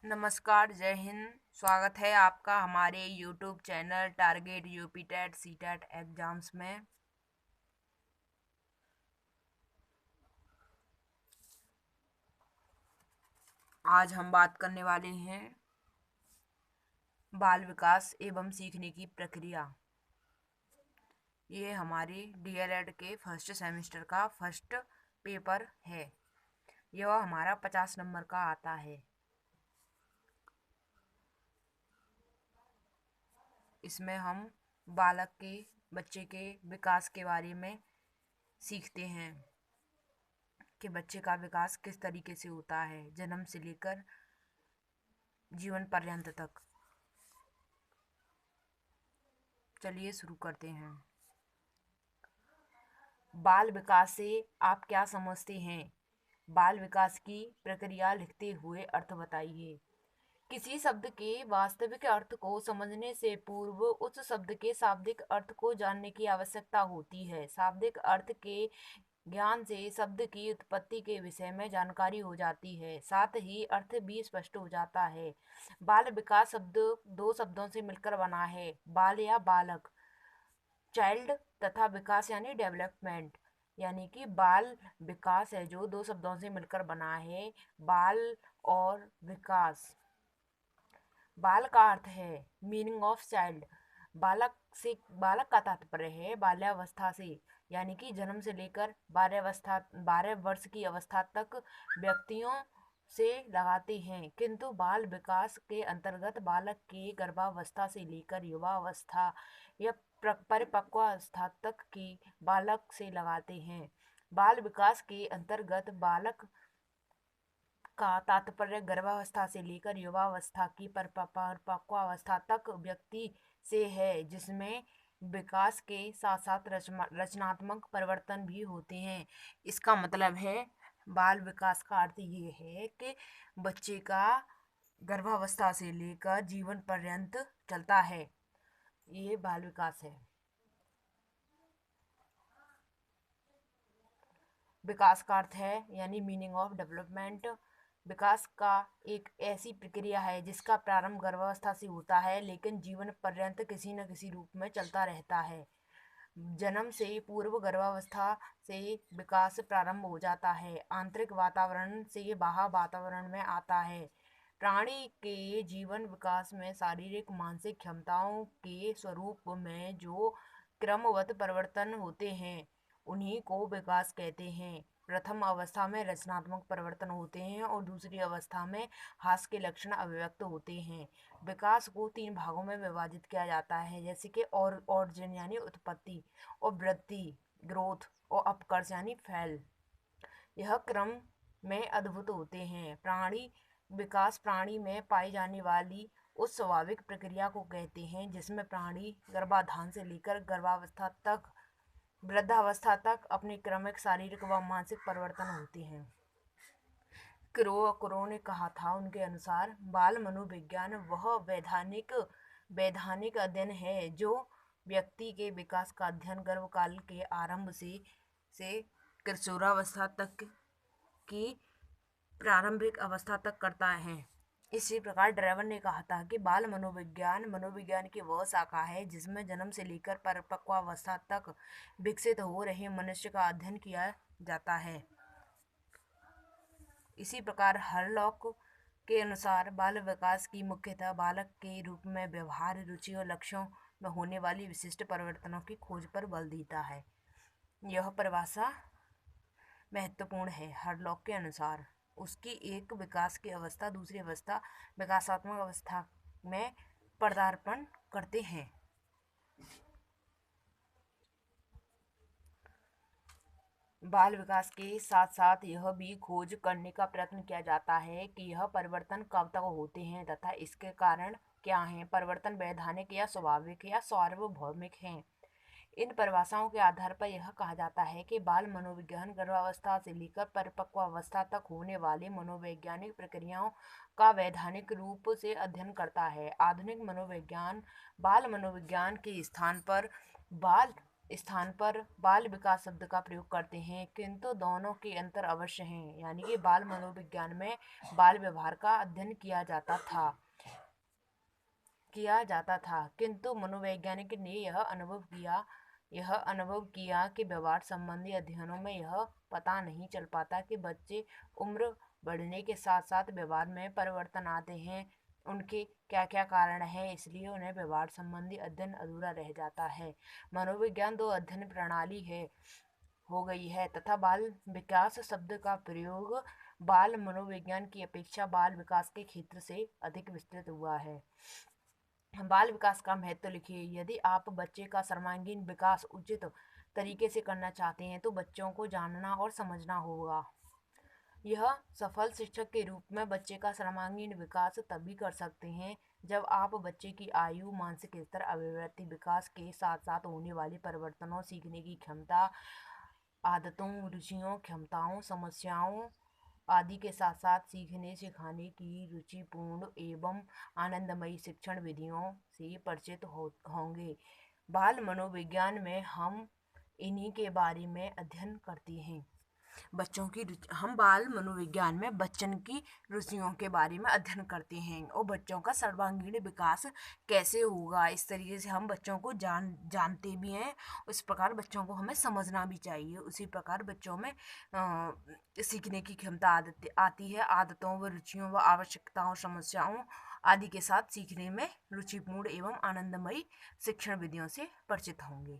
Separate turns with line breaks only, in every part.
नमस्कार, जय हिंद। स्वागत है आपका हमारे YouTube channel target UP TET CTET exams में। आज हम बात करने वाले हैं बाल विकास एवं सीखने की प्रक्रिया। ये हमारे डीएलएड के फर्स्ट सेमेस्टर का फर्स्ट पेपर है। यह हमारा 50 नंबर का आता है। इसमें हम बालक के बच्चे के विकास के बारे में सीखते हैं कि बच्चे का विकास किस तरीके से होता है, जन्म से लेकर जीवन पर्यंत तक। चलिए शुरू करते हैं। बाल विकास से आप क्या समझते हैं? बाल विकास की प्रक्रिया लिखते हुए अर्थ बताइए। किसी शब्द के वास्तविक अर्थ को समझने से पूर्व उस शब्द के शाब्दिक अर्थ को जानने की आवश्यकता होती है। शाब्दिक अर्थ के ज्ञान से शब्द की उत्पत्ति के विषय में जानकारी हो जाती है, साथ ही अर्थ भी स्पष्ट हो जाता है। बाल विकास शब्द दो शब्दों से मिलकर बना है, बाल या बालक, चाइल्ड, तथा विकास यानी डेवलपमेंट। यानी कि बाल विकास है जो दो शब्दों से मिलकर बना है, बाल और विकास। बाल का अर्थ है मीनिंग ऑफ चाइल्ड। बालक का तात्पर्य है बाल्यावस्था से, यानी कि जन्म से लेकर 12 वर्ष की अवस्था तक व्यक्तियों से लगाते हैं, किंतु बाल विकास के अंतर्गत बालक के गर्भावस्था से लेकर युवावस्था या परिपक्व अवस्था तक की बालक से लगाते हैं। बाल विकास के अंतर्गत बालक का तात्पर्य गर्भावस्था से लेकर युवावस्था की परिपक्वावस्था तक व्यक्ति से है, जिसमें विकास के साथ साथ रचनात्मक परिवर्तन भी होते हैं। इसका मतलब है बाल विकास का अर्थ ये है कि बच्चे का गर्भावस्था से लेकर जीवन पर्यंत चलता है, ये बाल विकास है। विकास का अर्थ है यानी मीनिंग ऑफ डेवलपमेंट। विकास का एक ऐसी प्रक्रिया है जिसका प्रारंभ गर्भावस्था से होता है, लेकिन जीवन पर्यंत किसी न किसी रूप में चलता रहता है। जन्म से पूर्व गर्भावस्था से विकास प्रारंभ हो जाता है, आंतरिक वातावरण से बाह्य वातावरण में आता है। प्राणी के जीवन विकास में शारीरिक मानसिक क्षमताओं के स्वरूप में जो क्रमवत परिवर्तन होते हैं उन्हीं को विकास कहते हैं। प्रथम अवस्था में रचनात्मक परिवर्तन होते हैं और दूसरी अवस्था में हास के लक्षण अभिव्यक्त होते हैं। विकास को 3 भागों में विभाजित किया जाता है, जैसे कि ऑरिजिन यानी उत्पत्ति, और वृद्धि ग्रोथ, और अपकर्ष यानी फैल। यह क्रम में अद्भुत होते हैं। प्राणी में पाई जाने वाली उस स्वाभाविक प्रक्रिया को कहते हैं जिसमें प्राणी गर्भाधान से लेकर गर्भावस्था तक वृद्धावस्था तक अपने क्रमिक शारीरिक व मानसिक परिवर्तन होते हैं। क्रो ने कहा था, उनके अनुसार बाल मनोविज्ञान वह वैधानिक अध्ययन है जो व्यक्ति के विकास का अध्ययन गर्भकाल के आरंभ से किशोरावस्था तक की प्रारंभिक अवस्था तक करता है। इसी प्रकार ड्रेवर ने कहा था कि बाल मनोविज्ञान की वह शाखा है जिसमें जन्म से लेकर परिपक्वावस्था तक विकसित हो रहे मनुष्य का अध्ययन किया जाता है। इसी प्रकार हरलॉक के अनुसार बाल विकास की मुख्यतः बालक के रूप में व्यवहार, रुचि और लक्ष्यों में होने वाली विशिष्ट परिवर्तनों की खोज पर बल देता है। यह परिभाषा महत्वपूर्ण है। हरलॉक के अनुसार उसकी एक विकास की अवस्था दूसरी अवस्था विकासात्मक अवस्था में पदार्पण करते हैं। बाल विकास के साथ साथ यह भी खोज करने का प्रयत्न किया जाता है कि यह परिवर्तन कब तक होते हैं तथा इसके कारण क्या हैं। परिवर्तन वैधानिक या स्वाभाविक या सार्वभौमिक हैं। इन परिभाषाओं के आधार पर यह कहा जाता है कि बाल मनोविज्ञान गर्भावस्था से लेकर परिपक्वावस्था तक होने वाली मनोवैज्ञानिक प्रक्रियाओं का वैधानिक रूप से अध्ययन करता है। आधुनिक मनोविज्ञान बाल मनोविज्ञान के स्थान पर बाल स्थान पर बाल विकास शब्द का प्रयोग करते हैं, किंतु दोनों के अंतर अवश्य हैं। यानी कि बाल मनोविज्ञान में बाल व्यवहार का अध्ययन किया जाता था, किंतु मनोवैज्ञानिक ने यह अनुभव किया कि व्यवहार संबंधी अध्ययनों में यह पता नहीं चल पाता कि बच्चे उम्र बढ़ने के साथ साथ व्यवहार में परिवर्तन आते हैं, उनके क्या क्या कारण हैं, इसलिए उन्हें व्यवहार संबंधी अध्ययन अधूरा रह जाता है। मनोविज्ञान दो अध्ययन प्रणाली हो गई है तथा बाल विकास शब्द का प्रयोग बाल मनोविज्ञान की अपेक्षा बाल विकास के क्षेत्र से अधिक विस्तृत हुआ है। बाल विकास का महत्व लिखिए। यदि आप बच्चे का सर्वांगीण विकास उचित तरीके से करना चाहते हैं तो बच्चों को जानना और समझना होगा। यह सफल शिक्षक के रूप में बच्चे का सर्वांगीण विकास तभी कर सकते हैं जब आप बच्चे की आयु, मानसिक स्तर, अभिव्यक्ति विकास के साथ साथ होने वाले परिवर्तनों, सीखने की क्षमता, आदतों, रुचियों, क्षमताओं, समस्याओं आदि के साथ साथ सीखने सिखाने की रुचिपूर्ण एवं आनंदमयी शिक्षण विधियों से परिचित होंगे। बाल मनोविज्ञान में हम इन्हीं के बारे में अध्ययन करते हैं। हम बाल मनोविज्ञान में बच्चन की रुचियों के बारे में अध्ययन करते हैं और बच्चों का सर्वांगीण विकास कैसे होगा, इस तरीके से हम बच्चों को जानते भी हैं। उस प्रकार बच्चों को हमें समझना भी चाहिए। उसी प्रकार बच्चों में सीखने की क्षमता आती है। आदतों व रुचियों व आवश्यकताओं, समस्याओं आदि के साथ सीखने में रुचिपूर्ण एवं आनंदमयी शिक्षण विधियों से परिचित होंगे।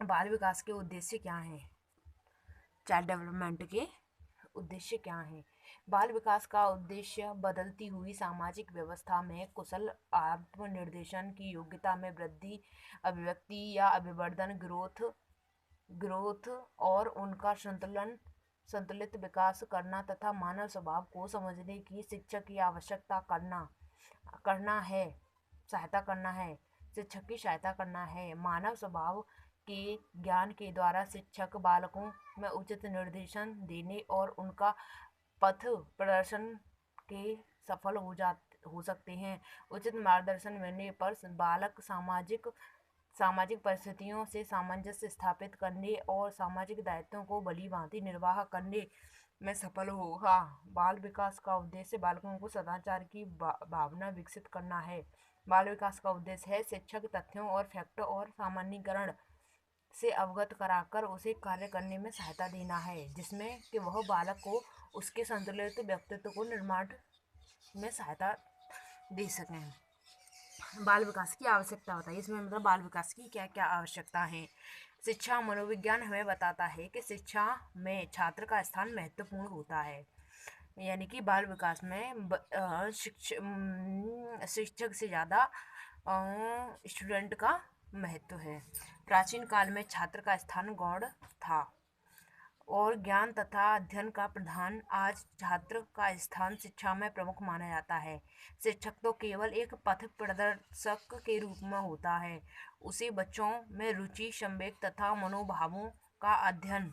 बाल विकास के उद्देश्य क्या हैं? चाइल्ड डेवलपमेंट के उद्देश्य क्या हैं? बाल विकास का उद्देश्य बदलती हुई सामाजिक व्यवस्था में कुशल आत्मनिर्देशन की योग्यता में वृद्धि, अभिव्यक्ति या अभिवर्धन, ग्रोथ और उनका संतुलित विकास करना तथा मानव स्वभाव को समझने की शिक्षक की शिक्षक की सहायता करना है। मानव स्वभाव के ज्ञान के द्वारा शिक्षक बालकों में उचित निर्देशन देने और उनका पथ प्रदर्शन के सफल हो सकते हैं। उचित मार्गदर्शन मिलने पर बालक सामाजिक परिस्थितियों से सामंजस्य स्थापित करने और सामाजिक दायित्वों को भलीभांति निर्वाह करने में सफल होगा। बाल विकास का उद्देश्य बालकों को सदाचार की भावना विकसित करना है। बाल विकास का उद्देश्य है शिक्षक तथ्यों और फैक्ट और सामान्यीकरण से अवगत कराकर उसे कार्य करने में सहायता देना है, जिसमें कि वह बालक को उसके संतुलित व्यक्तित्व को निर्माण में सहायता दे सकें। बाल विकास की आवश्यकता बताइए। इसमें मतलब बाल विकास की क्या क्या आवश्यकता है। शिक्षा मनोविज्ञान हमें बताता है कि शिक्षा में छात्र का स्थान महत्वपूर्ण होता है। यानी कि बाल विकास में शिक्षक से ज़्यादा स्टूडेंट का महत्व है। प्राचीन काल में छात्र का स्थान गौण था और ज्ञान तथा अध्ययन का प्रधान। आज छात्र का स्थान शिक्षा में प्रमुख माना जाता है। शिक्षक तो केवल एक पथ प्रदर्शक के रूप में होता है। उसे बच्चों में रुचि, संवेग तथा मनोभावों का अध्ययन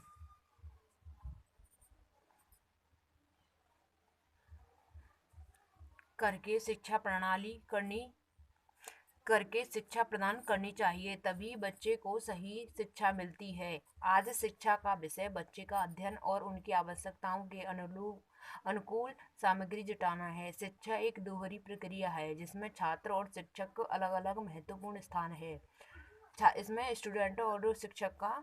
करके शिक्षा प्रदान करनी चाहिए, तभी बच्चे को सही शिक्षा मिलती है। आज शिक्षा का विषय बच्चे का अध्ययन और उनकी आवश्यकताओं के अनुकूल सामग्री जुटाना है। शिक्षा एक दोहरी प्रक्रिया है जिसमें छात्र और शिक्षक को अलग अलग महत्वपूर्ण स्थान है। इसमें स्टूडेंट और शिक्षक का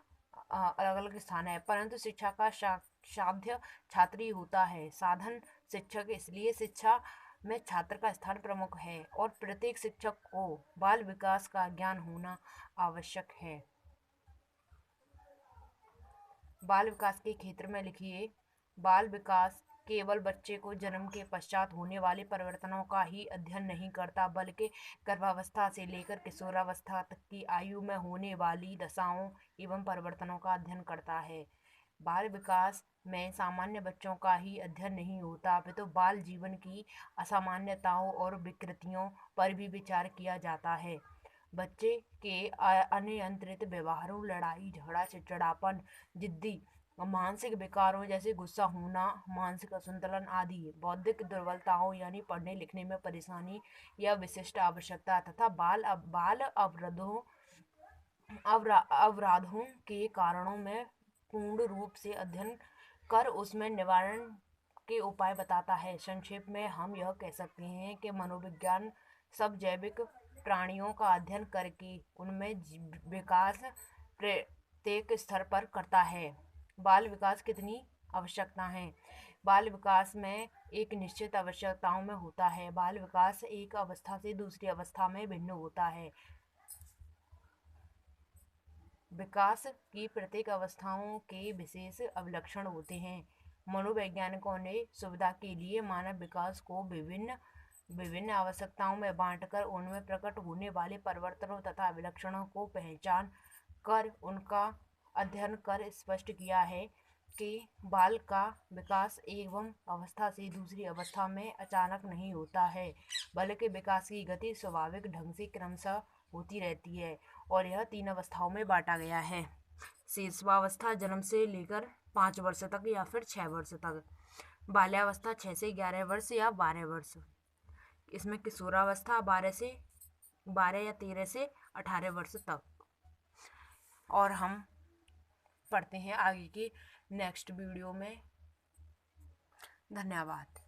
अलग अलग स्थान है, परंतु शिक्षा का साध्य छात्र ही होता है, साधन शिक्षक। इसलिए शिक्षा में छात्र का स्थान प्रमुख है और प्रत्येक शिक्षक को बाल विकास का ज्ञान होना आवश्यक है। बाल विकास के क्षेत्र में लिखिए। बाल विकास केवल बच्चे को जन्म के पश्चात होने वाले परिवर्तनों का ही अध्ययन नहीं करता, बल्कि गर्भावस्था से लेकर किशोरावस्था तक की आयु में होने वाली दशाओं एवं परिवर्तनों का अध्ययन करता है। बाल विकास में सामान्य बच्चों का ही अध्ययन नहीं होता, अपितु बाल जीवन की असामान्यताओं और विकृतियों पर भी विचार किया जाता है। बच्चे के अनियंत्रित व्यवहारों, लड़ाई झगड़ा, चिड़चिड़ापन, जिद्दी, मानसिक विकारों जैसे गुस्सा होना, मानसिक असंतुलन आदि, बौद्धिक दुर्बलताओं यानी पढ़ने लिखने में परेशानी या विशिष्ट आवश्यकता तथा बाल अवरोधों अवराधों के कारणों में पूर्ण रूप से अध्ययन कर उसमें निवारण के उपाय बताता है। संक्षेप में हम यह कह सकते हैं कि मनोविज्ञान सब जैविक प्राणियों का अध्ययन करके उनमें विकास प्रत्येक स्तर पर करता है। बाल विकास कितनी आवश्यकता है? बाल विकास में एक निश्चित आवश्यकताओं में होता है। बाल विकास एक अवस्था से दूसरी अवस्था में भिन्न होता है। विकास की प्रत्येक अवस्थाओं के विशेष अवलक्षण होते हैं। मनोवैज्ञानिकों ने सुविधा के लिए मानव विकास को विभिन्न विभिन्न आवश्यकताओं में बांटकर उनमें प्रकट होने वाले परिवर्तनों तथा अवलक्षणों को पहचान कर उनका अध्ययन कर स्पष्ट किया है कि बाल का विकास एवं अवस्था से दूसरी अवस्था में अचानक नहीं होता है, बल्कि विकास की गति स्वाभाविक ढंग से क्रमशः होती रहती है और यह 3 अवस्थाओं में बांटा गया है। शिशुवावस्था जन्म से लेकर 5 वर्ष तक या फिर 6 वर्ष तक। बाल्यावस्था 6 से 11 वर्ष या 12 वर्ष। इसमें किशोरावस्था 12 या 13 से 18 वर्ष तक। और हम पढ़ते हैं आगे की नेक्स्ट वीडियो में। धन्यवाद।